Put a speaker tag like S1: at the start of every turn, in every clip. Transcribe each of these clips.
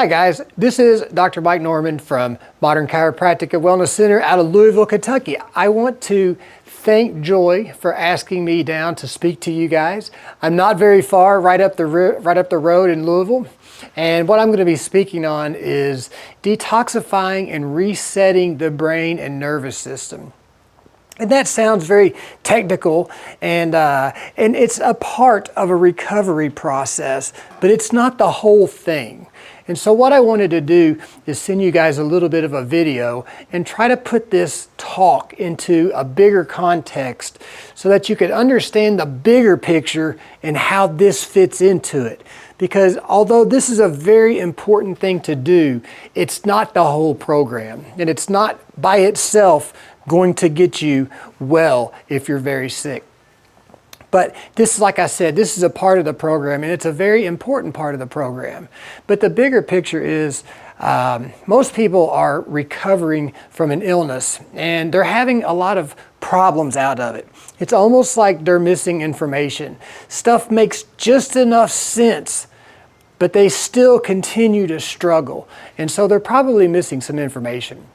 S1: Hi guys, this is Dr. Mike Norman from Modern Chiropractic and Wellness Center out of Louisville, Kentucky. I want to thank Joy for asking me down to speak to you guys. I'm not very far, right up the road in Louisville. And what I'm going to be speaking on is detoxifying and resetting the brain and nervous system. And that sounds very technical, and it's a part of a recovery process, but it's not the whole thing. And so what I wanted to do is send you guys a little bit of a video and try to put this talk into a bigger context so that you could understand the bigger picture and how this fits into it. Because although this is a very important thing to do, it's not the whole program, and it's not by itself going to get you well if you're very sick. But this, like I said, this is a part of the program, and it's a very important part of the program. But the bigger picture is most people are recovering from an illness, and they're having a lot of problems out of it. It's almost like they're missing information. Stuff makes just enough sense, but they still continue to struggle. And so they're probably missing some information.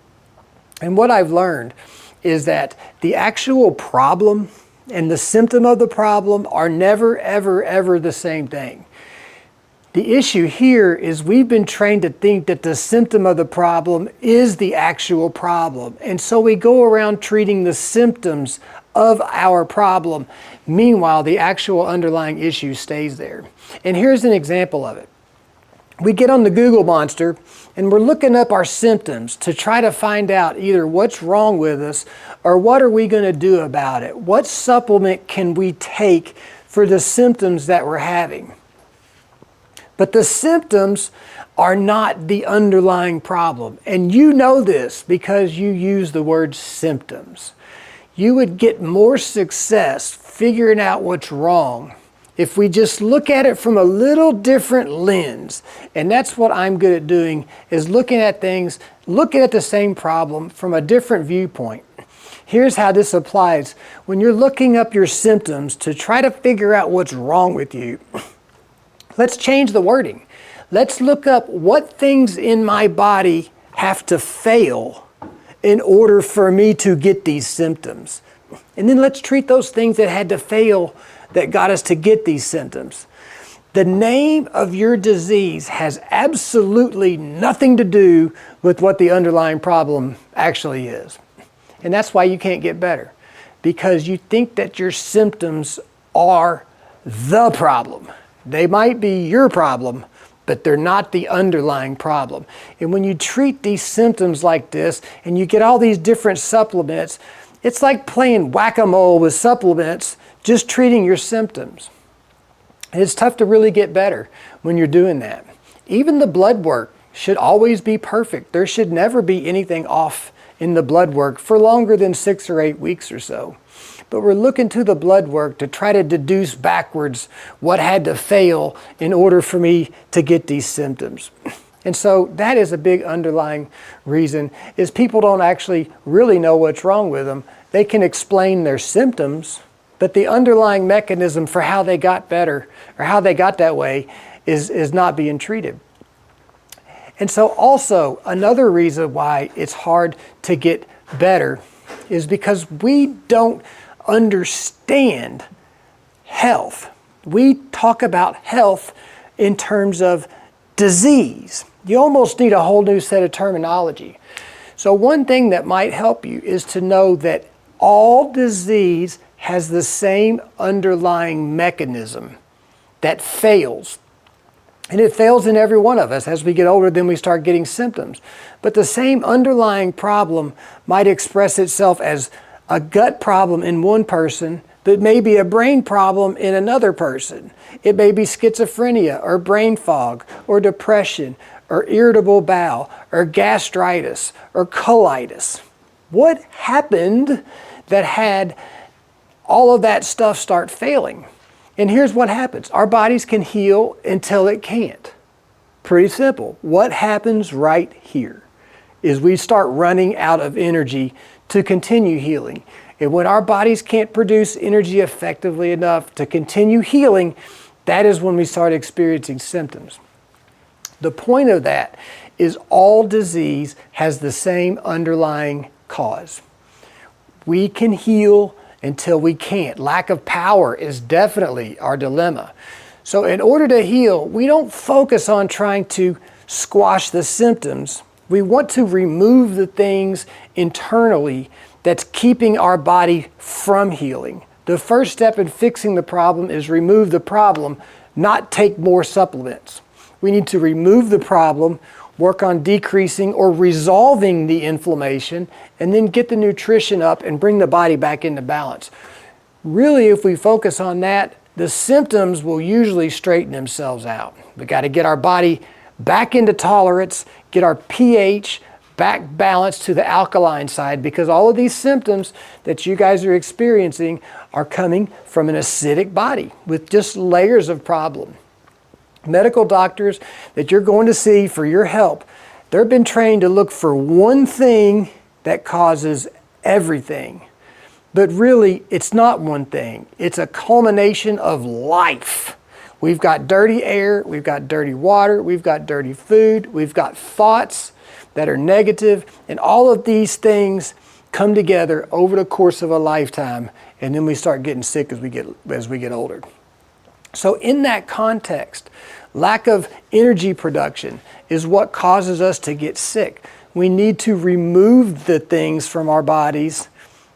S1: And what I've learned is that the actual problem and the symptom of the problem are never, ever, ever the same thing. The issue here is we've been trained to think that the symptom of the problem is the actual problem. And so we go around treating the symptoms of our problem. Meanwhile, the actual underlying issue stays there. And here's an example of it. We get on the Google monster and we're looking up our symptoms to try to find out either what's wrong with us or what are we going to do about it. What supplement can we take for the symptoms that we're having? But the symptoms are not the underlying problem. And you know this because you use the word symptoms. You would get more success figuring out what's wrong if we just look at it from a little different lens. And that's what I'm good at doing, is looking at things, looking at the same problem from a different viewpoint. Here's how this applies. When you're looking up your symptoms to try to figure out what's wrong with you, let's change the wording. Let's look up what things in my body have to fail in order for me to get these symptoms. And then let's treat those things that had to fail that got us to get these symptoms. The name of your disease has absolutely nothing to do with what the underlying problem actually is. And that's why you can't get better, because you think that your symptoms are the problem. They might be your problem, but they're not the underlying problem. And when you treat these symptoms like this and you get all these different supplements, it's like playing whack-a-mole with supplements, just treating your symptoms. And it's tough to really get better when you're doing that. Even the blood work should always be perfect. There should never be anything off in the blood work for longer than 6 or 8 weeks or so. But we're looking to the blood work to try to deduce backwards what had to fail in order for me to get these symptoms. And so that is a big underlying reason, is people don't actually really know what's wrong with them. They can explain their symptoms, but the underlying mechanism for how they got better or how they got that way is not being treated. And so also another reason why it's hard to get better is because we don't understand health. We talk about health in terms of disease. You almost need a whole new set of terminology. So one thing that might help you is to know that all disease has the same underlying mechanism that fails. And it fails in every one of us. As we get older, then we start getting symptoms. But the same underlying problem might express itself as a gut problem in one person, but maybe a brain problem in another person. It may be schizophrenia or brain fog or depression or irritable bowel or gastritis or colitis. What happened that had all of that stuff start failing? And here's what happens. Our bodies can heal until it can't. Pretty simple. What happens right here is we start running out of energy to continue healing. And when our bodies can't produce energy effectively enough to continue healing, that is when we start experiencing symptoms. The point of that is all disease has the same underlying cause. We can heal until we can't. Lack of power is definitely our dilemma. So in order to heal, we don't focus on trying to squash the symptoms. We want to remove the things internally that's keeping our body from healing. The first step in fixing the problem is remove the problem, not take more supplements. We need to remove the problem, work on decreasing or resolving the inflammation, and then get the nutrition up and bring the body back into balance. Really, if we focus on that, the symptoms will usually straighten themselves out. We got to get our body back into tolerance, get our pH back balanced to the alkaline side, because all of these symptoms that you guys are experiencing are coming from an acidic body with just layers of problem. Medical doctors that you're going to see for your help, they've been trained to look for one thing that causes everything. But really, it's not one thing. It's a culmination of life. We've got dirty air, we've got dirty water, we've got dirty food, we've got thoughts that are negative, and all of these things come together over the course of a lifetime, and then we start getting sick as we get older. So in that context, lack of energy production is what causes us to get sick. We need to remove the things from our bodies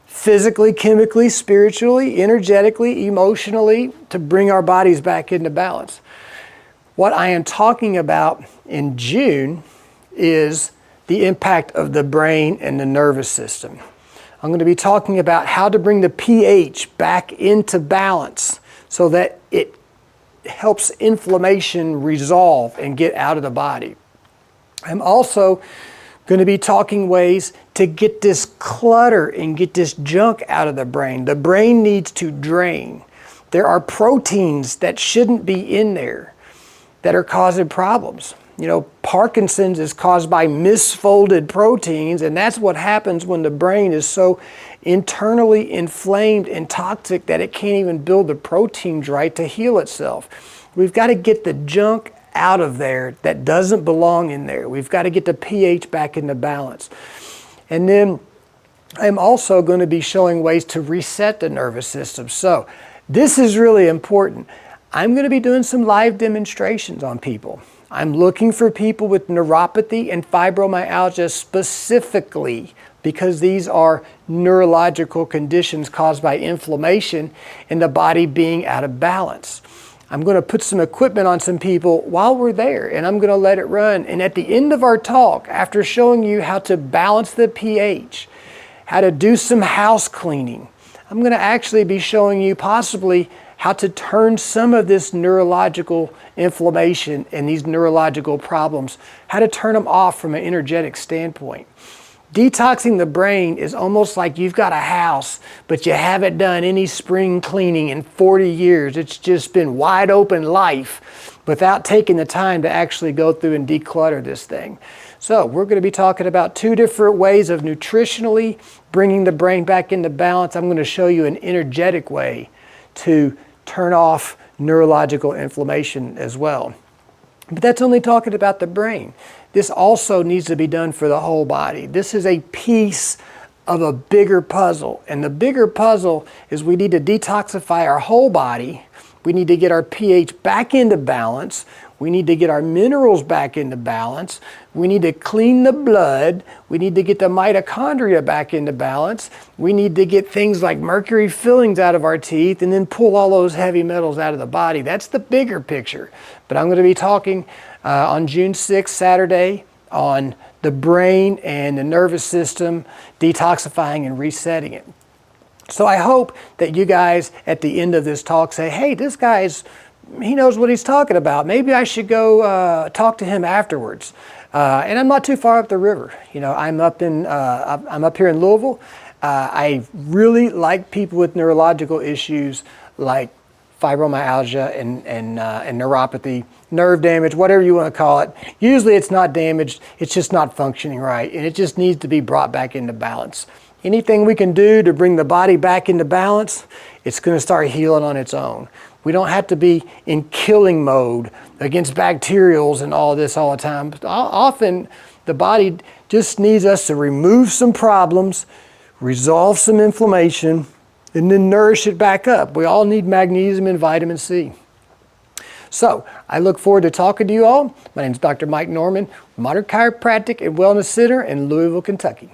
S1: physically, chemically, spiritually, energetically, emotionally, to bring our bodies back into balance. What I am talking about in June is the impact of the brain and the nervous system. I'm going to be talking about how to bring the pH back into balance so that it helps inflammation resolve and get out of the body. I'm also going to be talking ways to get this clutter and get this junk out of the brain. The brain needs to drain. There are proteins that shouldn't be in there that are causing problems. You know, Parkinson's is caused by misfolded proteins, and that's what happens when the brain is so internally inflamed and toxic that it can't even build the proteins right to heal itself. We've got to get the junk out of there that doesn't belong in there. We've got to get the pH back into balance. And then I'm also going to be showing ways to reset the nervous system. So this is really important. I'm going to be doing some live demonstrations on people. I'm looking for people with neuropathy and fibromyalgia specifically, because these are neurological conditions caused by inflammation and the body being out of balance. I'm going to put some equipment on some people while we're there, and I'm going to let it run. And at the end of our talk, after showing you how to balance the pH, how to do some house cleaning, I'm going to actually be showing you possibly how to turn some of this neurological inflammation and these neurological problems, how to turn them off from an energetic standpoint. Detoxing the brain is almost like you've got a house, but you haven't done any spring cleaning in 40 years. It's just been wide open life without taking the time to actually go through and declutter this thing. So we're going to be talking about 2 different ways of nutritionally bringing the brain back into balance. I'm going to show you an energetic way to turn off neurological inflammation as well. But that's only talking about the brain. This also needs to be done for the whole body. This is a piece of a bigger puzzle. And the bigger puzzle is we need to detoxify our whole body. We need to get our pH back into balance. We need to get our minerals back into balance. We need to clean the blood. We need to get the mitochondria back into balance. We need to get things like mercury fillings out of our teeth and then pull all those heavy metals out of the body. That's the bigger picture. But I'm going to be talking on June 6th, Saturday, on the brain and the nervous system, detoxifying and resetting it. So I hope that you guys at the end of this talk say, hey, this guy's he knows what he's talking about. Maybe I should go talk to him afterwards. And I'm not too far up the river. You know, I'm up here in Louisville. I really like people with neurological issues like fibromyalgia and neuropathy, nerve damage, whatever you want to call it. Usually it's not damaged, it's just not functioning right, and it just needs to be brought back into balance. Anything we can do to bring the body back into balance, it's going to start healing on its own. We don't have to be in killing mode against bacterials and all this all the time. Often the body just needs us to remove some problems, resolve some inflammation, and then nourish it back up. We all need magnesium and vitamin C. So I look forward to talking to you all. My name is Dr. Mike Norman, Modern Chiropractic and Wellness Center in Louisville, Kentucky.